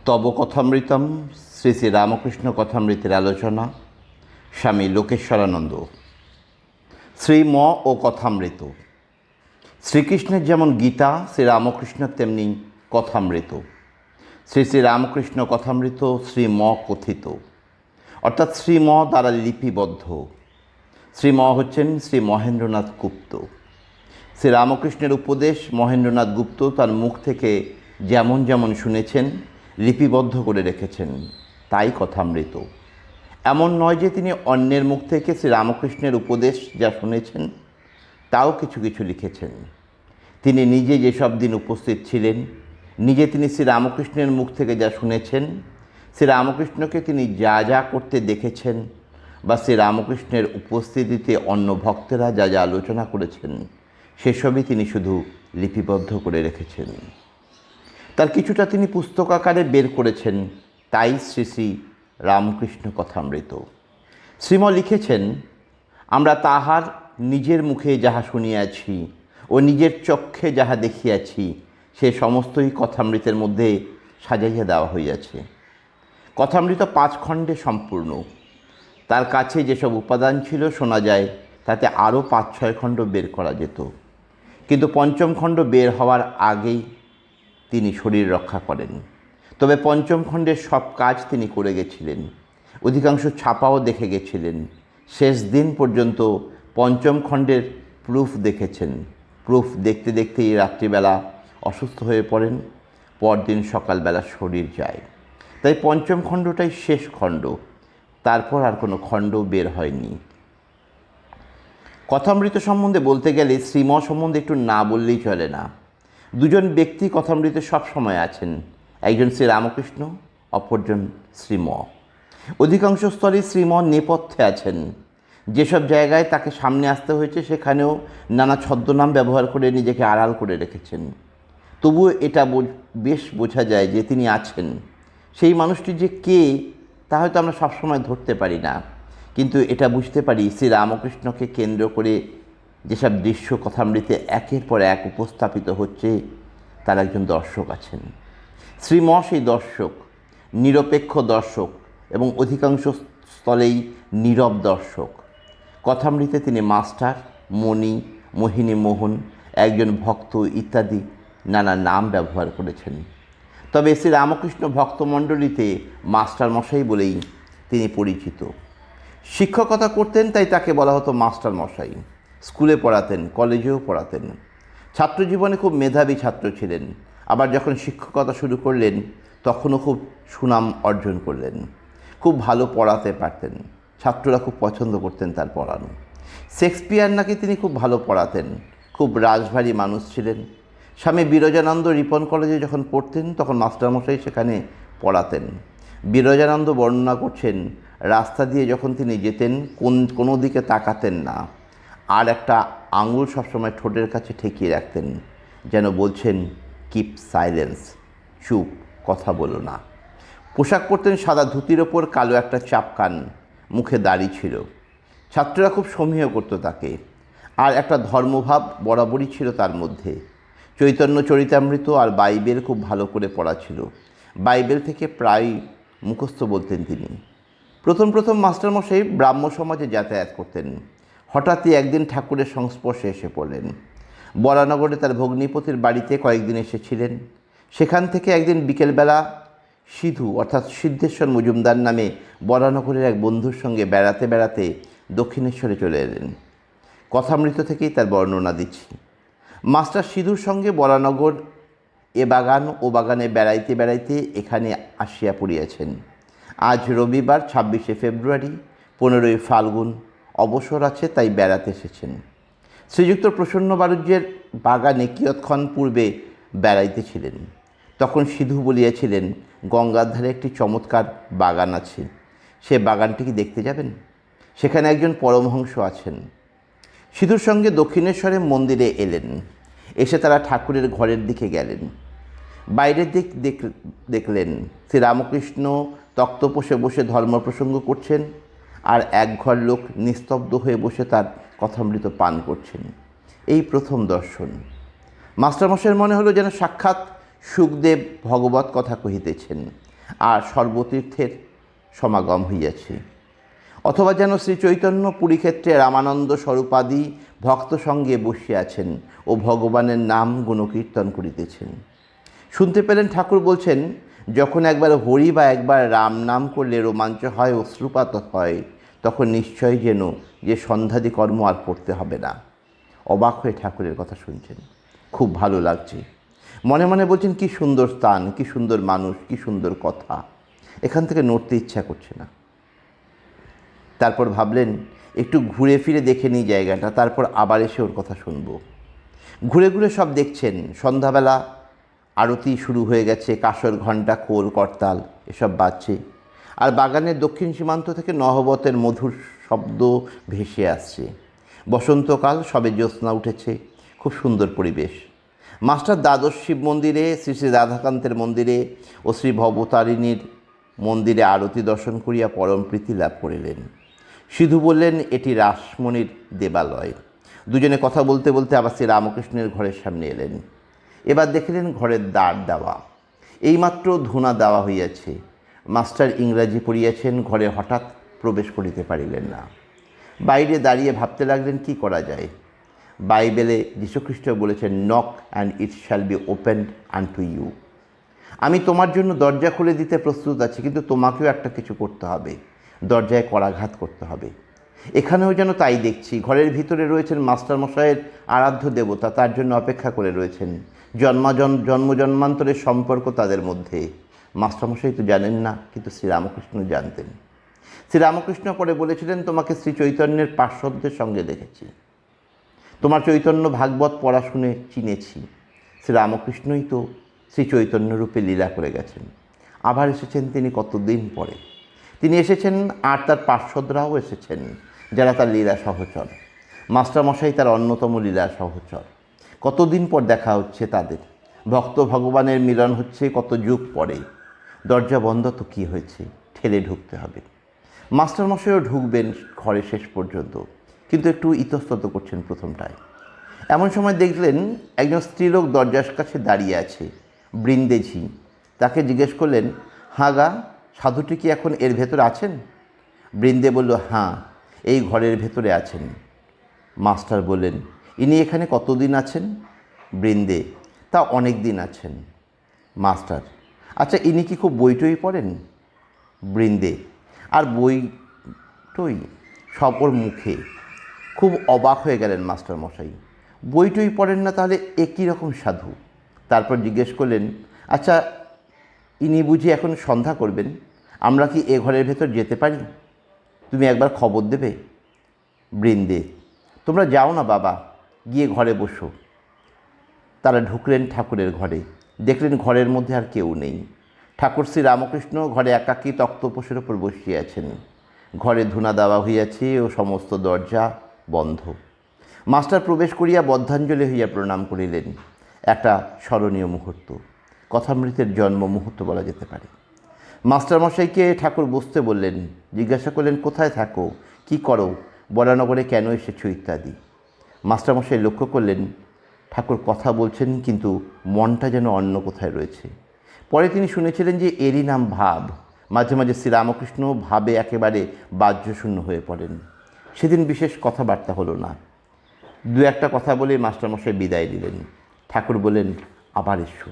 তব কথামৃতম শ্রী শ্রী রামকৃষ্ণ কথামৃতের আলোচনা স্বামী লোকেশ্বরানন্দ। শ্রীম ও কথামৃত। শ্রীকৃষ্ণের যেমন গীতা, শ্রী রামকৃষ্ণের তেমনি কথামৃত। শ্রী শ্রী রামকৃষ্ণ কথামৃত শ্রীম কথিত, অর্থাৎ শ্রীম দ্বারা লিপিবদ্ধ। শ্রীম হচ্ছেন শ্রী মহেন্দ্রনাথ গুপ্ত। শ্রী রামকৃষ্ণের উপদেশ মহেন্দ্রনাথ গুপ্ত তার মুখ থেকে যেমন যেমন শুনেছেন লিপিবদ্ধ করে রেখেছেন, তাই কথামৃত। এমন নয় যে তিনি অন্যের মুখ থেকে শ্রী রামকৃষ্ণের উপদেশ যা শুনেছেন তাও কিছু কিছু লিখেছেন। তিনি নিজে যেসব দিন উপস্থিত ছিলেন, নিজে তিনি শ্রী রামকৃষ্ণের মুখ থেকে যা শুনেছেন, শ্রী রামকৃষ্ণকে তিনি যা যা করতে দেখেছেন, বা শ্রী রামকৃষ্ণের উপস্থিতিতে অন্য ভক্তেরা যা যা আলোচনা করেছেন, সেসবই তিনি শুধু লিপিবদ্ধ করে রেখেছেন। তার কিছুটা তিনি পুস্তক আকারে বের করেছেন, তাই শ্রী শ্রী রামকৃষ্ণ কথামৃত। শ্রীম লিখেছেন, আমরা তাহার নিজের মুখে যাহা শুনিয়াছি ও নিজের চক্ষে যাহা দেখিয়াছি সে সমস্তই কথামৃতের মধ্যে সাজাইয়া দেওয়া হইয়াছে। কথামৃত 5 খণ্ডে সম্পূর্ণ। তার কাছে যেসব উপাদান ছিল শোনা যায় তাতে আরও 5-6 খণ্ড বের করা যেত, কিন্তু 5ম খণ্ড বের হওয়ার আগেই তিনি শরীর রক্ষা করেন। তবে 5ম খণ্ডের সব কাজ তিনি করে গেছিলেন, অধিকাংশ ছাপাও দেখে গেছিলেন। শেষ দিন পর্যন্ত 5ম খণ্ডের প্রুফ দেখেছেন। প্রুফ দেখতে দেখতেই রাত্রিবেলা অসুস্থ হয়ে পড়েন, পরদিন সকালবেলা শরীর যায়। তাই 5ম খণ্ডটাই শেষ খণ্ড, তারপর আর কোনো খণ্ড বের হয়নি। কথামৃত সম্বন্ধে বলতে গেলে শ্রীম সম্বন্ধে একটু না বললেই চলে না। দুজন ব্যক্তি কথামৃতে সব সময় আছেন, একজন শ্রী রামকৃষ্ণ, অপরজন শ্রীম। অধিকাংশ স্থলে শ্রীম নেপথ্যে আছেন। যেসব জায়গায় তাকে সামনে আসতে হয়েছে সেখানেও নানা ছদ্মনাম ব্যবহার করে নিজেকে আড়াল করে রেখেছেন। তবুও এটা বেশ বোঝা যায় যে তিনি আছেন। সেই মানুষটি যে কে তা হয়তো আমরা সবসময় ধরতে পারি না, কিন্তু এটা বুঝতে পারি শ্রী রামকৃষ্ণকে কেন্দ্র করে যেসব দৃশ্য কথামৃতে একের পর এক উপস্থাপিত হচ্ছে তার একজন দর্শক আছেন। শ্রীম সেই দর্শক, নিরপেক্ষ দর্শক এবং অধিকাংশ স্থলেই নীরব দর্শক। কথামৃতে তিনি মাস্টার, মণি, মোহিনী মোহন, একজন ভক্ত ইত্যাদি নানা নাম ব্যবহার করেছেন। তবে শ্রী রামকৃষ্ণ ভক্তমণ্ডলীতে মাস্টার মশাই বলেই তিনি পরিচিত। শিক্ষকতা করতেন, তাই তাকে বলা হতো মাস্টার মশাই। স্কুলে পড়াতেন, কলেজেও পড়াতেন। ছাত্রজীবনে খুব মেধাবী ছাত্র ছিলেন। আবার যখন শিক্ষকতা শুরু করলেন তখনও খুব সুনাম অর্জন করলেন। খুব ভালো পড়াতে পারতেন, ছাত্ররা খুব পছন্দ করতেন তার পড়ানো। শেক্সপিয়ার নাকি তিনি খুব ভালো পড়াতেন। খুব রাশভারী মানুষ ছিলেন। স্বামী বিরজানন্দ রিপন কলেজে যখন পড়তেন তখন মাস্টারমশাই সেখানে পড়াতেন। বিরজানন্দ বর্ণনা করছেন, রাস্তা দিয়ে যখন তিনি যেতেন কোনো দিকে তাকাতেন না, আর একটা আঙুল সবসময় ঠোঁটের কাছে ঠেকিয়ে রাখতেন, যেন বলছেন কিপ সাইলেন্স, চুপ, কথা বলো না। পোশাক পরতেন সাদা ধুতির ওপর কালো একটা চাপকান, মুখে দাড়ি ছিল। ছাত্ররা খুব সমীহ করত তাকে। আর একটা ধর্মভাব বরাবরই ছিল তার মধ্যে। চৈতন্য চরিতামৃত আর বাইবেল খুব ভালো করে পড়া ছিল। বাইবেল থেকে প্রায় মুখস্থ বলতেন তিনি। প্রথম মাস্টারমশাই ব্রাহ্ম সমাজে যাতায়াত করতেন। হঠাৎই একদিন ঠাকুরের সংস্পর্শে এসে পড়লেন। বরানগরে তার ভগ্নিপতির বাড়িতে কয়েকদিন এসেছিলেন। সেখান থেকে একদিন বিকেলবেলা সিধু অর্থাৎ সিদ্ধেশ্বর মজুমদার নামে বরানগরের এক বন্ধুর সঙ্গে বেড়াতে বেড়াতে দক্ষিণেশ্বরে চলে এলেন। কথামৃত থেকেই তার বর্ণনা দিচ্ছি। মাস্টার সিধুর সঙ্গে বরানগর এ বাগান ও বাগানে বেড়াইতে বেড়াইতে এখানে আসিয়া পড়িয়াছেন। আজ রবিবার 26শে ফেব্রুয়ারি, 15ই ফাল্গুন, অবসর আছে, তাই বেড়াতে এসেছেন। শ্রীযুক্ত প্রসন্ন বাণিজ্যের বাগানে কিয়ৎক্ষণ পূর্বে বেড়াইতেছিলেন। তখন সিধু বলিয়াছিলেন, গঙ্গার ধারে একটি চমৎকার বাগান আছে, সে বাগানটি কি দেখতে যাবেন? সেখানে একজন পরমহংস আছেন। সিধুর সঙ্গে দক্ষিণেশ্বরে মন্দিরে এলেন। এসে তারা ঠাকুরের ঘরের দিকে গেলেন। বাইরের দিক দেখলেন শ্রী রামকৃষ্ণ তক্তপোষে বসে ধর্ম প্রসঙ্গ করছেন, আর এক ঘর লোক নিস্তব্ধ হয়ে বসে তার কথামৃত পান করছেন। এই প্রথম দর্শন। মাস্টারমশাইয়ের মনে হলো যেন সাক্ষাৎ সুখদেব ভগবত কথা কহিতেছেন। আর সর্বতীর্থের সমাগম হইয়াছে। অথবা যেন শ্রী চৈতন্য পুরীক্ষেত্রে রামানন্দ স্বরূপাদি ভক্ত সঙ্গে বসিয়াছেন ও ভগবানের নাম গুণকীর্তন করিতেছেন। শুনতে পেলেন ঠাকুর বলছেন, যখন একবার হরি বা একবার রাম নাম করলে রোমাঞ্চ হয়, অশ্রুপাত হয়, তখন নিশ্চয় যেন যে সন্ধ্যাদি কর্ম আর করতে হবে না। অবাক হয়ে ঠাকুরের কথা শুনছেন, খুব ভালো লাগছে। মনে মনে বলছেন, কি সুন্দর স্থান, কি সুন্দর মানুষ, কি সুন্দর কথা, এখান থেকে নড়তে ইচ্ছা করছে না। তারপর ভাবলেন একটু ঘুরে ফিরে দেখে নিই জায়গাটা, তারপর আবার এসে ওর কথা শুনব। ঘুরে ঘুরে সব দেখছেন। সন্ধ্যাবেলা আরতি শুরু হয়ে গেছে, কাঁসর ঘণ্টা, খোল, করতাল এসব বাজছে। আর বাগানের দক্ষিণ সীমান্ত থেকে নহবতের মধুর শব্দ ভেসে আসছে। বসন্তকাল, সবে জ্যোৎস্না উঠেছে, খুব সুন্দর পরিবেশ। মাস্টার দ্বাদশ শিব মন্দিরে, শ্রী শ্রী রাধাকান্তের মন্দিরে ও শ্রী ভবতারিণীর মন্দিরে আরতি দর্শন করিয়া পরম প্রীতি লাভ করিলেন। সিধু বললেন, এটি রাসমণির দেবালয়। দুজনে কথা বলতে বলতে আবার শ্রী রামকৃষ্ণের ঘরের সামনে এলেন। এবার দেখলেন ঘরের দ্বার দেওয়া, এইমাত্র ধুনা দেওয়া হইয়াছে। মাস্টার ইংরাজি পড়িয়াছেন, ঘরে হঠাৎ প্রবেশ করিতে পারিলেন না। বাইরে দাঁড়িয়ে ভাবতে লাগলেন কি করা যায়। বাইবেলে যীশুখ্রিস্ট বলেছেন, knock and it shall be opened unto you. আমি তোমার জন্য দরজা খুলে দিতে প্রস্তুত আছি, কিন্তু তোমাকেও একটা কিছু করতে হবে, দরজায় করাঘাত করতে হবে। এখানেও যেন তাই দেখছি। ঘরের ভিতরে রয়েছেন মাস্টারমশাইয়ের আরাধ্য দেবতা, তার জন্য অপেক্ষা করে রয়েছেন। জন্মজন্মান্তরের সম্পর্ক তাদের মধ্যে। মাস্টারমশাই তো জানেন না, কিন্তু শ্রীরামকৃষ্ণ জানতেন। শ্রীরামকৃষ্ণ পরে বলেছিলেন, তোমাকে শ্রী চৈতন্যের পার্শ্বদের সঙ্গে দেখেছি, তোমার চৈতন্য ভাগবত পড়া শুনে চিনেছি। শ্রীরামকৃষ্ণই তো শ্রী চৈতন্য রূপে লীলা করে গেছেন। আবার এসেছেন তিনি কতদিন পরে। তিনি এসেছেন, আর তার পার্শ্বদরাও এসেছেন, যারা তার লীলা সহচর। মাস্টারমশাই তার অন্যতম লীলা সহচর। কতদিন পর দেখা হচ্ছে তাদের। ভক্ত ভগবানের মিলন হচ্ছে কত যুগ পরে। দরজা বন্ধ তো কী হয়েছে, ঠেলে ঢুকতে হবে। মাস্টারমশাইও ঢুকবেন ঘরে শেষ পর্যন্ত, কিন্তু একটু ইতস্তত করছেন প্রথমটায়। এমন সময় দেখলেন একজন স্ত্রীলোক দরজার কাছে দাঁড়িয়ে আছে, বৃন্দেঝি। তাকে জিজ্ঞেস করলেন, হাঁ গা, সাধুটি কি এখন এর ভেতরে আছেন? বৃন্দে বলল, হ্যাঁ, এই ঘরের ভেতরে আছেন। মাস্টার বললেন, ইনি এখানে কতদিন আছেন? বৃন্দে, তা অনেক দিন আছেন। মাস্টার, আচ্ছা, ইনি কি খুব বইটই পড়েন? বৃন্দে, আর বইটই সব ওর মুখে। খুব অবাক হয়ে গেলেন মাস্টারমশাই। বইটই পড়েন না, তাহলে এ কী রকম সাধু? তারপর জিজ্ঞেস করলেন, আচ্ছা, ইনি বুঝি এখন সন্ধ্যা করবেন? আমরা কি এ ঘরের ভেতর যেতে পারি? তুমি একবার খবর দেবে। বৃন্দে, তোমরা যাও না বাবা, গিয়ে ঘরে বসো। তারা ঢুকলেন ঠাকুরের ঘরে। দেখলেন ঘরের মধ্যে আর কেউ নেই। ঠাকুর শ্রী রামকৃষ্ণ ঘরে একাকী তক্তপোষের ওপর বসিয়াছেন। ঘরে ধুনা দেওয়া হইয়াছে ও সমস্ত দরজা বন্ধ। মাস্টার প্রবেশ করিয়া বদ্ধাঞ্জলি হইয়া প্রণাম করিলেন। একটা স্মরণীয় মুহূর্ত, কথামৃতের জন্ম মুহূর্ত বলা যেতে পারে। মাস্টারমশাইকে ঠাকুর বসতে বললেন। জিজ্ঞাসা করলেন, কোথায় থাকো, কি করো, বরানগরে কেন এসেছো ইত্যাদি। মাস্টারমশাই লক্ষ্য করলেন ঠাকুর কথা বলছেন, কিন্তু মনটা যেন অন্য কোথায় রয়েছে। পরে তিনি শুনেছিলেন যে এরই নাম ভাব। মাঝে মাঝে শ্রীরামকৃষ্ণ ভাবে একেবারে বাহ্যশূন্য হয়ে পড়েন। সেদিন বিশেষ কথাবার্তা হলো না। দু একটা কথা বলে মাস্টারমশাই বিদায় দিলেন। ঠাকুর বললেন, আবার এসো।